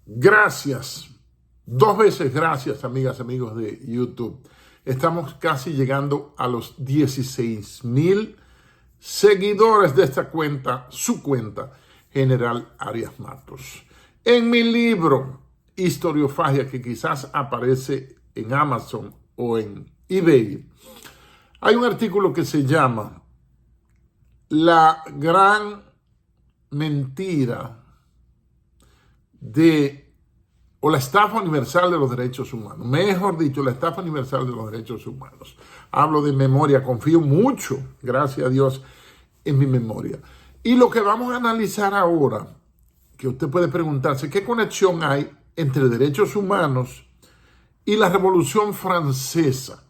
Gracias. Dos veces gracias, amigas, amigos de YouTube. Estamos casi llegando a los 16,000 seguidores de esta cuenta, su cuenta, General Arias Matos. En mi libro, Historiofagia, que quizás aparece en Amazon o en eBay, hay un artículo que se llama La gran mentira o la estafa universal de los derechos humanos. Mejor dicho, la estafa universal de los derechos humanos. Hablo de memoria, confío mucho, gracias a Dios, en mi memoria. Y lo que vamos a analizar ahora, que usted puede preguntarse, ¿qué conexión hay entre derechos humanos y la Revolución Francesa?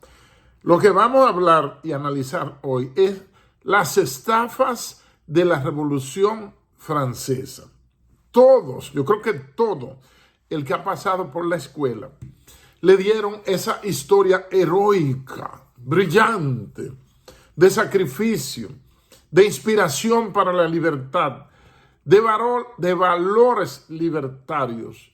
Lo que vamos a hablar y analizar hoy es las estafas de la Revolución Francesa. Todos, yo creo que todo el que ha pasado por la escuela le dieron esa historia heroica, brillante, de sacrificio, de inspiración para la libertad, de valores libertarios,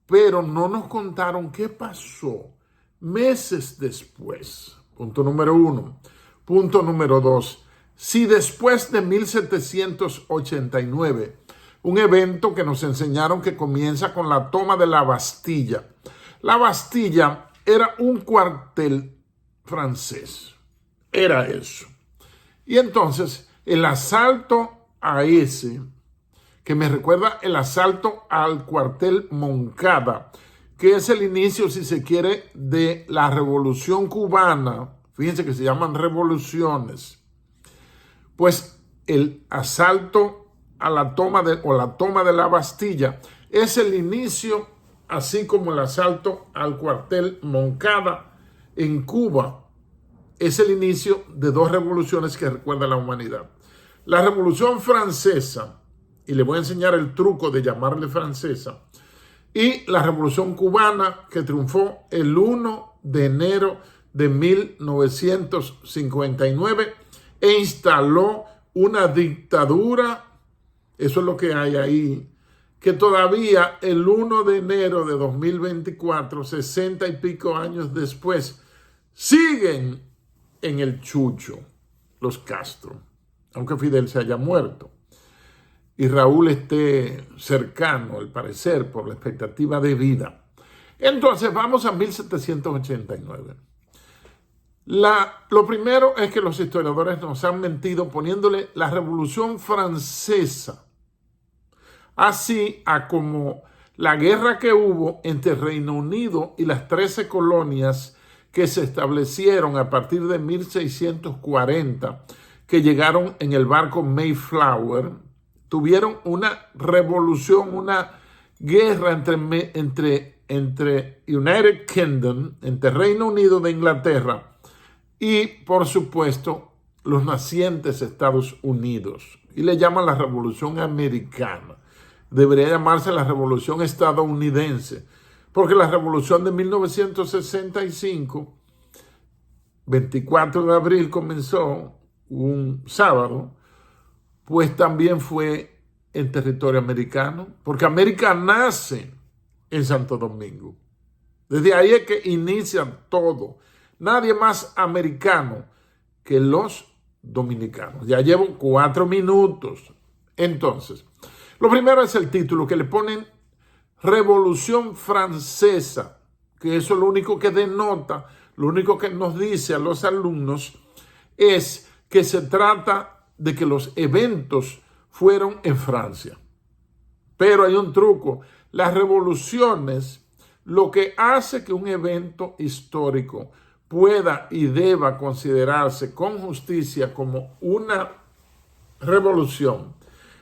pero no nos contaron qué pasó meses después. Punto número 1. Punto número 2. Si después de 1789, un evento que nos enseñaron que comienza con la toma de la Bastilla. La Bastilla era un cuartel francés. Era eso. Y entonces el asalto a ese, que me recuerda el asalto al cuartel Moncada, que es el inicio, si se quiere, de la Revolución Cubana. Fíjense que se llaman revoluciones. Pues el asalto a la toma de la Bastilla es el inicio, así como el asalto al cuartel Moncada en Cuba, es el inicio de dos revoluciones que recuerda la humanidad. La Revolución Francesa, y le voy a enseñar el truco de llamarle francesa, y la Revolución Cubana, que triunfó el 1 de enero de 1959 e instaló una dictadura. Eso es lo que hay ahí, que todavía el 1 de enero de 2024, 60 y pico años después, siguen en el chucho los Castro, aunque Fidel se haya muerto y Raúl esté cercano, al parecer, por la expectativa de vida. Entonces vamos a 1789. Lo primero es que los historiadores nos han mentido poniéndole la Revolución Francesa, así como la guerra que hubo entre Reino Unido y las 13 colonias que se establecieron a partir de 1640, que llegaron en el barco Mayflower, tuvieron una revolución, una guerra entre United Kingdom, entre Reino Unido de Inglaterra y, por supuesto, los nacientes Estados Unidos. Y le llaman la Revolución Americana. Debería llamarse la Revolución Estadounidense, porque la Revolución de 1965, 24 de abril comenzó, un sábado, pues también fue en territorio americano, porque América nace en Santo Domingo. Desde ahí es que inicia todo. Nadie más americano que los dominicanos. Ya llevo 4 minutos. Entonces, lo primero es el título, que le ponen Revolución Francesa, que eso lo único que denota, lo único que nos dice a los alumnos es que se trata de que los eventos fueron en Francia. Pero hay un truco. Las revoluciones, lo que hace que un evento histórico pueda y deba considerarse con justicia como una revolución,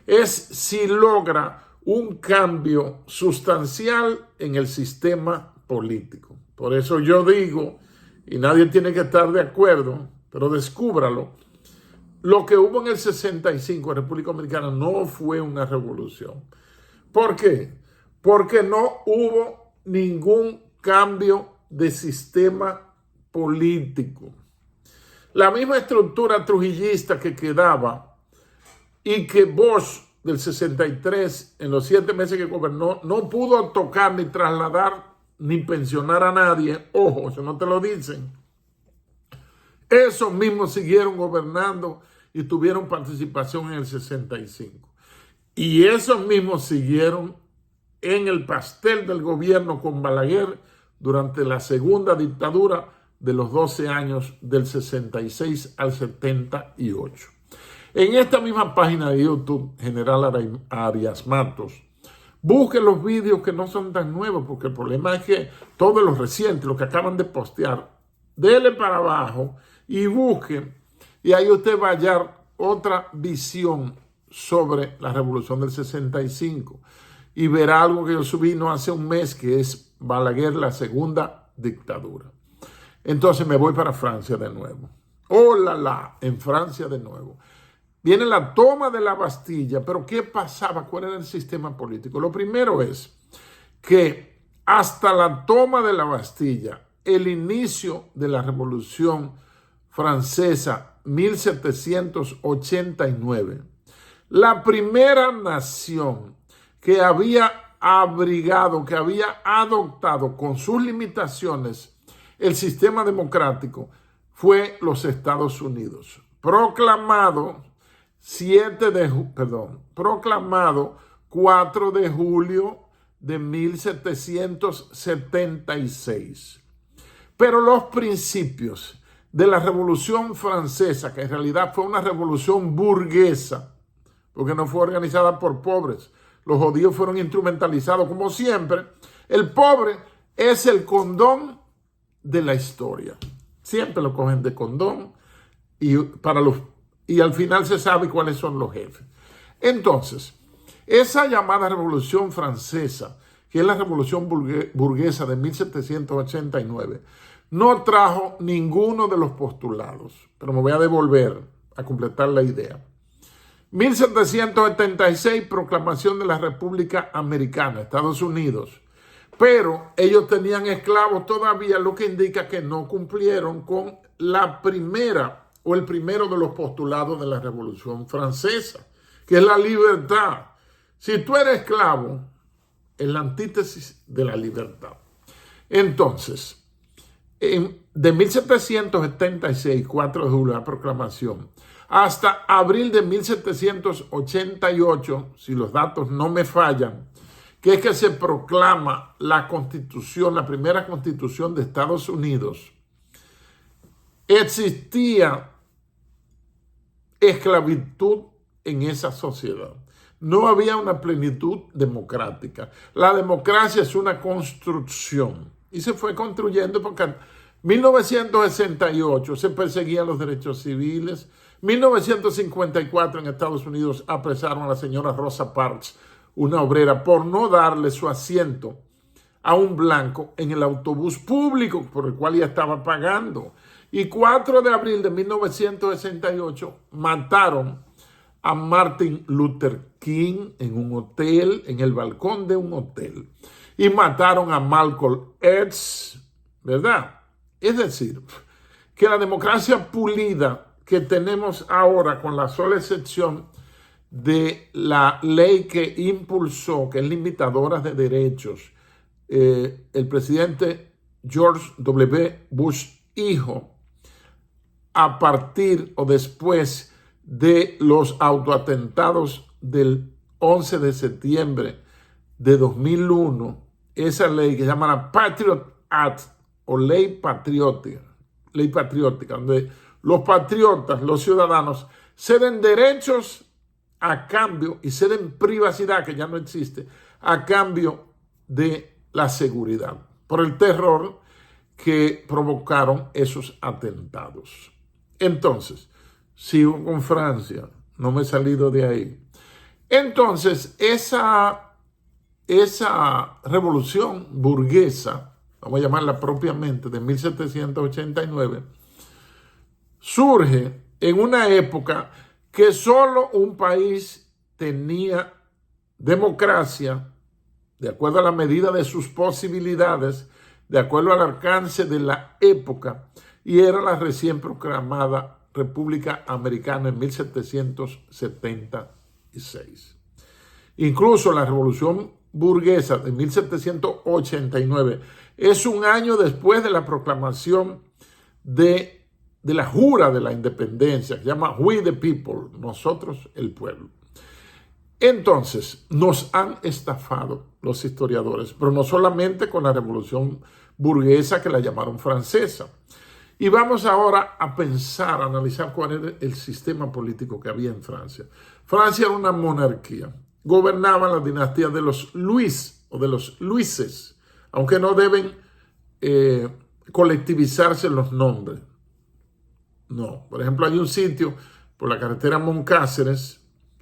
es si logra un cambio sustancial en el sistema político. Por eso yo digo, y nadie tiene que estar de acuerdo, pero descúbralo, lo que hubo en el 65 en República Dominicana no fue una revolución. ¿Por qué? Porque no hubo ningún cambio de sistema político. La misma estructura trujillista que quedaba y que Bosch del 63, en los 7 meses que gobernó, no pudo tocar ni trasladar ni pensionar a nadie. Ojo, eso no te lo dicen. Esos mismos siguieron gobernando y tuvieron participación en el 65. Y esos mismos siguieron en el pastel del gobierno con Balaguer durante la segunda dictadura de los 12 años del 66 al 78. En esta misma página de YouTube, General Arias Matos, busque los vídeos que no son tan nuevos, porque el problema es que todos los recientes, los que acaban de postear, dele para abajo y busque, y ahí usted va a hallar otra visión sobre la revolución del 65 y verá algo que yo subí no hace un mes, que es Balaguer, la segunda dictadura. Entonces me voy para Francia de nuevo. ¡Hola! En Francia de nuevo. Viene la toma de la Bastilla, pero ¿qué pasaba? ¿Cuál era el sistema político? Lo primero es que hasta la toma de la Bastilla, el inicio de la Revolución Francesa, 1789, la primera nación que había abrigado, que había adoptado con sus limitaciones el sistema democrático, fue los Estados Unidos. Proclamado 4 de julio de 1776. Pero los principios de la Revolución Francesa, que en realidad fue una revolución burguesa, porque no fue organizada por pobres, los judíos fueron instrumentalizados como siempre. El pobre es el condón de la historia. Siempre lo cogen de condón y al final se sabe cuáles son los jefes. Entonces, esa llamada Revolución Francesa, que es la Revolución Burguesa de 1789, no trajo ninguno de los postulados, pero me voy a devolver a completar la idea. 1776, proclamación de la República Americana, Estados Unidos. Pero ellos tenían esclavos todavía, lo que indica que no cumplieron con la primera o el primero de los postulados de la Revolución Francesa, que es la libertad. Si tú eres esclavo, es la antítesis de la libertad. Entonces, de 1776, 4 de julio, la proclamación, hasta abril de 1788, si los datos no me fallan, que es que se proclama la Constitución, la primera Constitución de Estados Unidos, existía esclavitud en esa sociedad. No había una plenitud democrática. La democracia es una construcción y se fue construyendo porque en 1968 se perseguían los derechos civiles. 1954 en Estados Unidos apresaron a la señora Rosa Parks, una obrera, por no darle su asiento a un blanco en el autobús público por el cual ella estaba pagando. Y 4 de abril de 1968 mataron a Martin Luther King en un hotel, en el balcón de un hotel. Y mataron a Malcolm X, ¿verdad? Es decir, que la democracia pulida que tenemos ahora, con la sola excepción de la ley que impulsó, que es limitadora de derechos, el presidente George W. Bush hijo, a partir o después de los autoatentados del 11 de septiembre de 2001, esa ley que se llama la Patriot Act o ley patriótica, donde los patriotas, los ciudadanos, ceden derechos a cambio y ceden privacidad, que ya no existe, a cambio de la seguridad, por el terror que provocaron esos atentados. Entonces, sigo con Francia, no me he salido de ahí. Entonces, esa revolución burguesa, vamos a llamarla propiamente, de 1789, surge en una época que solo un país tenía democracia, de acuerdo a la medida de sus posibilidades, de acuerdo al alcance de la época, y era la recién proclamada República Americana en 1776. Incluso la revolución burguesa de 1789 es un año después de la proclamación de la jura de la independencia, que se llama We the People, nosotros el pueblo. Entonces, nos han estafado los historiadores, pero no solamente con la revolución burguesa que la llamaron francesa. Y vamos ahora a pensar, a analizar cuál era el sistema político que había en Francia. Francia era una monarquía. Gobernaba la dinastía de los Luis o de los Luises, aunque no deben colectivizarse los nombres. No, por ejemplo, hay un sitio por la carretera Moncáceres,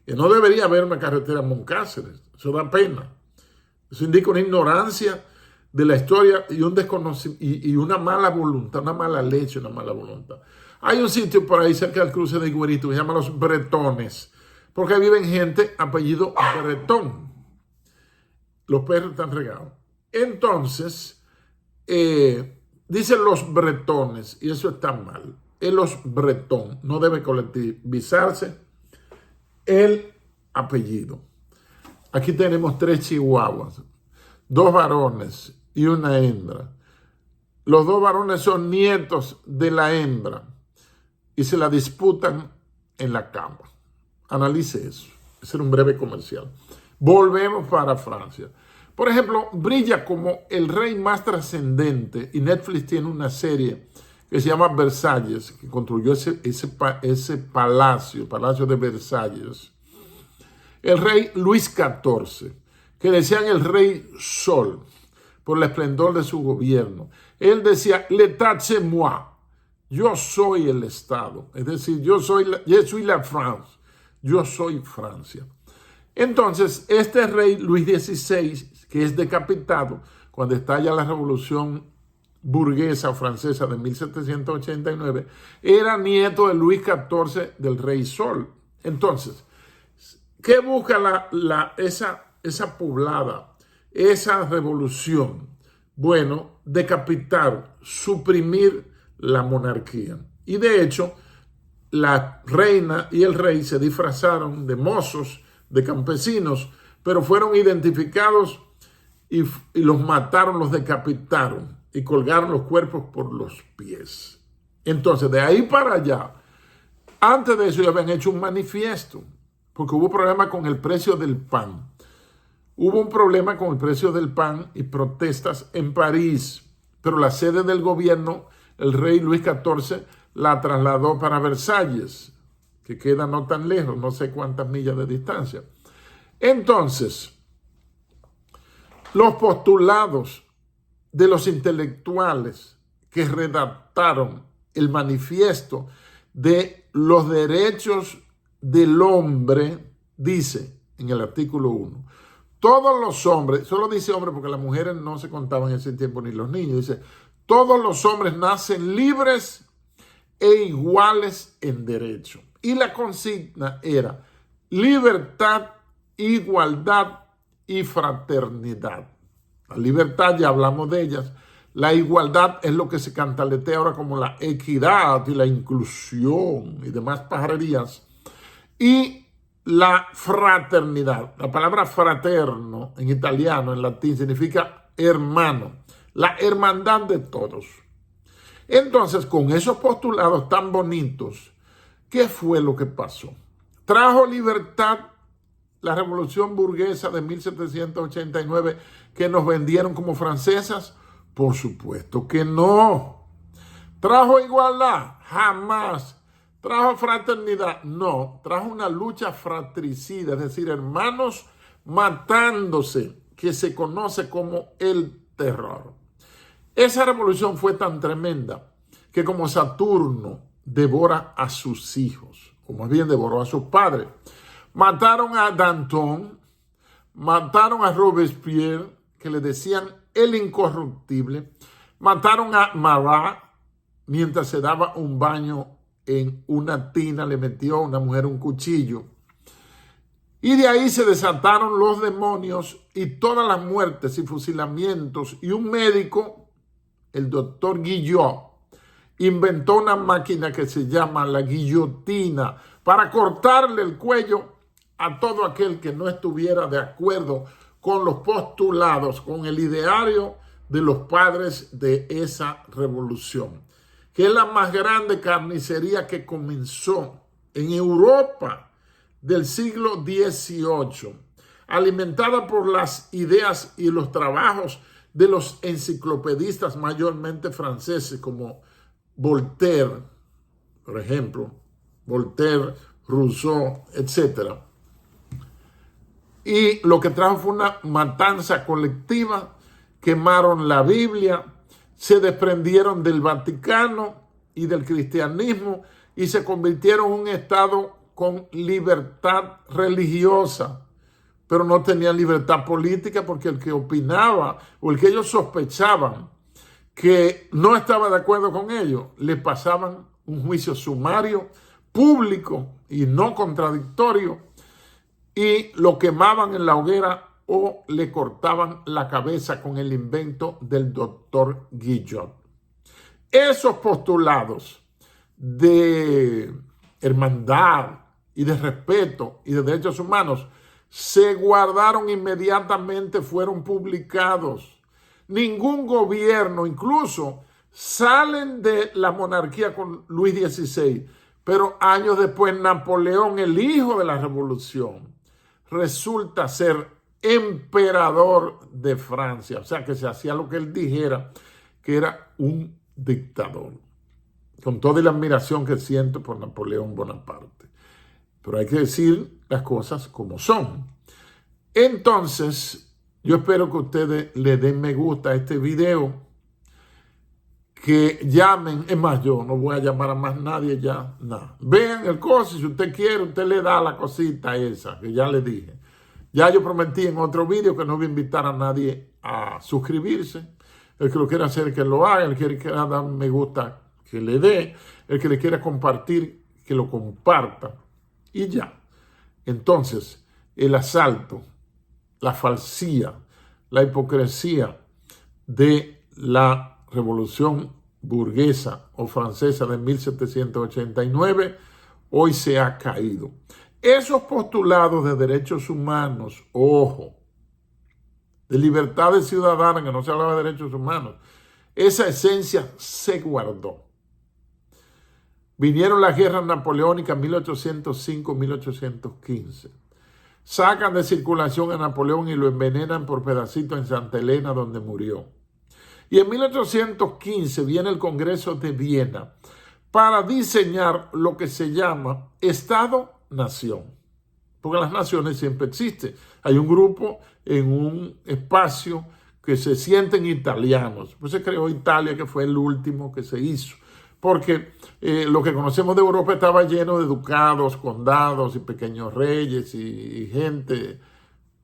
que no debería haber una carretera Moncáceres. Eso da pena. Eso indica una ignorancia de la historia y un desconocimiento y una mala voluntad, una mala leche, una mala voluntad. Hay un sitio por ahí cerca del cruce de Higuerito que se llama Los Bretones, porque ahí viven gente apellido Bretón. Los perros están regados. Entonces, dicen los bretones, y eso está mal. Es los bretón, no debe colectivizarse el apellido. Aquí tenemos 3 chihuahuas, 2 varones y una hembra. Los 2 varones son nietos de la hembra y se la disputan en la cama. Analice eso. Ese era un breve comercial. Volvemos para Francia. Por ejemplo, brilla como el rey más trascendente, y Netflix tiene una serie que se llama Versalles, que construyó ese palacio de Versalles. El rey Luis XIV, que decían el rey Sol, por el esplendor de su gobierno. Él decía, l'état c'est moi, yo soy el Estado, es decir, yo soy la France, yo soy Francia. Entonces, este rey Luis XVI, que es decapitado cuando estalla la revolución burguesa o francesa de 1789, era nieto de Luis XIV del rey Sol. Entonces, ¿qué busca esa poblada, esa revolución? Bueno, decapitar, suprimir la monarquía. Y de hecho, la reina y el rey se disfrazaron de mozos, de campesinos, pero fueron identificados y los mataron, los decapitaron y colgaron los cuerpos por los pies. Entonces, de ahí para allá, antes de eso ya habían hecho un manifiesto, porque hubo problema con el precio del pan. Hubo un problema con el precio del pan y protestas en París, pero la sede del gobierno, el rey Luis XIV, la trasladó para Versalles, que queda no tan lejos, no sé cuántas millas de distancia. Entonces, los postulados de los intelectuales que redactaron el manifiesto de los derechos del hombre, dice en el artículo 1, todos los hombres, solo dice hombre porque las mujeres no se contaban en ese tiempo ni los niños, dice, todos los hombres nacen libres e iguales en derecho. Y la consigna era libertad, igualdad y fraternidad. La libertad, ya hablamos de ellas. La igualdad es lo que se cantaletea ahora como la equidad y la inclusión y demás pajarerías. Y la fraternidad. La palabra fraterno en italiano, en latín, significa hermano. La hermandad de todos. Entonces, con esos postulados tan bonitos, ¿qué fue lo que pasó? ¿Trajo libertad la revolución burguesa de 1789 que nos vendieron como francesas? Por supuesto que no. ¿Trajo igualdad? Jamás. ¿Trajo fraternidad? No. Trajo una lucha fratricida, es decir, hermanos matándose, que se conoce como el terror. Esa revolución fue tan tremenda que como Saturno devora a sus hijos, o más bien devoró a sus padres. Mataron a Danton, mataron a Robespierre, que le decían el incorruptible, mataron a Marat mientras se daba un baño en una tina, le metió a una mujer un cuchillo. Y de ahí se desataron los demonios y todas las muertes y fusilamientos. Y un médico, el doctor Guillot, inventó una máquina que se llama la guillotina para cortarle el cuello a todo aquel que no estuviera de acuerdo con los postulados, con el ideario de los padres de esa revolución, que es la más grande carnicería que comenzó en Europa del siglo XVIII, alimentada por las ideas y los trabajos de los enciclopedistas mayormente franceses como Voltaire, por ejemplo, Voltaire, Rousseau, etc. Y lo que trajo fue una matanza colectiva, quemaron la Biblia, se desprendieron del Vaticano y del cristianismo y se convirtieron en un estado con libertad religiosa, pero no tenían libertad política, porque el que opinaba o el que ellos sospechaban que no estaba de acuerdo con ellos, le pasaban un juicio sumario, público y no contradictorio, y lo quemaban en la hoguera o le cortaban la cabeza con el invento del doctor Guillot. Esos postulados de hermandad y de respeto y de derechos humanos se guardaron inmediatamente, fueron publicados. Ningún gobierno, incluso salen de la monarquía con Luis XVI, pero años después Napoleón, el hijo de la revolución, resulta ser emperador de Francia. O sea, que se hacía lo que él dijera, que era un dictador. Con toda la admiración que siento por Napoleón Bonaparte. Pero hay que decir las cosas como son. Entonces, yo espero que ustedes le den me gusta a este video, que llamen, es más, yo no voy a llamar a más nadie ya, nada. Vean el coso, si usted quiere, usted le da la cosita esa, que ya le dije. Ya yo prometí en otro video que no voy a invitar a nadie a suscribirse. El que lo quiera hacer, que lo haga. El que quiera dar un me gusta, que le dé. El que le quiera compartir, que lo comparta. Y ya. Entonces, el asalto, la falsía, la hipocresía de la revolución burguesa o francesa de 1789 hoy se ha caído. Esos postulados de derechos humanos, ojo, de libertades ciudadanas, que no se hablaba de derechos humanos, esa esencia se guardó. Vinieron las guerras napoleónicas 1805-1815. Sacan de circulación a Napoleón y lo envenenan por pedacitos en Santa Elena, donde murió. Y en 1815 viene el Congreso de Viena para diseñar lo que se llama Estado-Nación. Porque las naciones siempre existen. Hay un grupo en un espacio que se sienten italianos. Pues se creó Italia, que fue el último que se hizo. Porque lo que conocemos de Europa estaba lleno de ducados, condados y pequeños reyes y gente,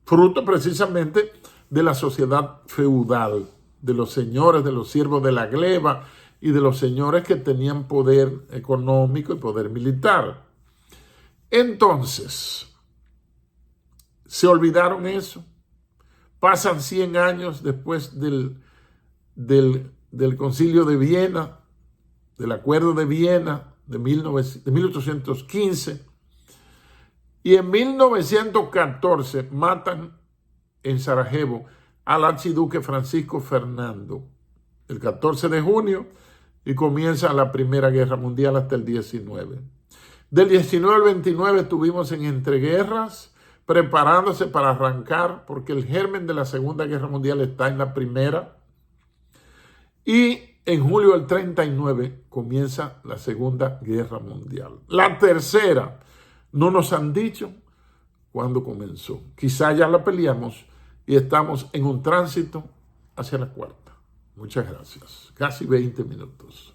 fruto precisamente de la sociedad feudal, de los señores, de los siervos de la gleba y de los señores que tenían poder económico y poder militar. Entonces, se olvidaron eso. Pasan 100 años después del Concilio de Viena, del Acuerdo de Viena de 1815, y en 1914 matan en Sarajevo al archiduque Francisco Fernando, el 14 de junio, y comienza la Primera Guerra Mundial hasta el 19. Del 19 al 29 estuvimos en entreguerras, preparándose para arrancar, porque el germen de la Segunda Guerra Mundial está en la Primera, y en julio del 39 comienza la Segunda Guerra Mundial. La tercera, no nos han dicho cuándo comenzó. Quizá ya la peleamos y estamos en un tránsito hacia la cuarta. Muchas gracias. Casi 20 minutos.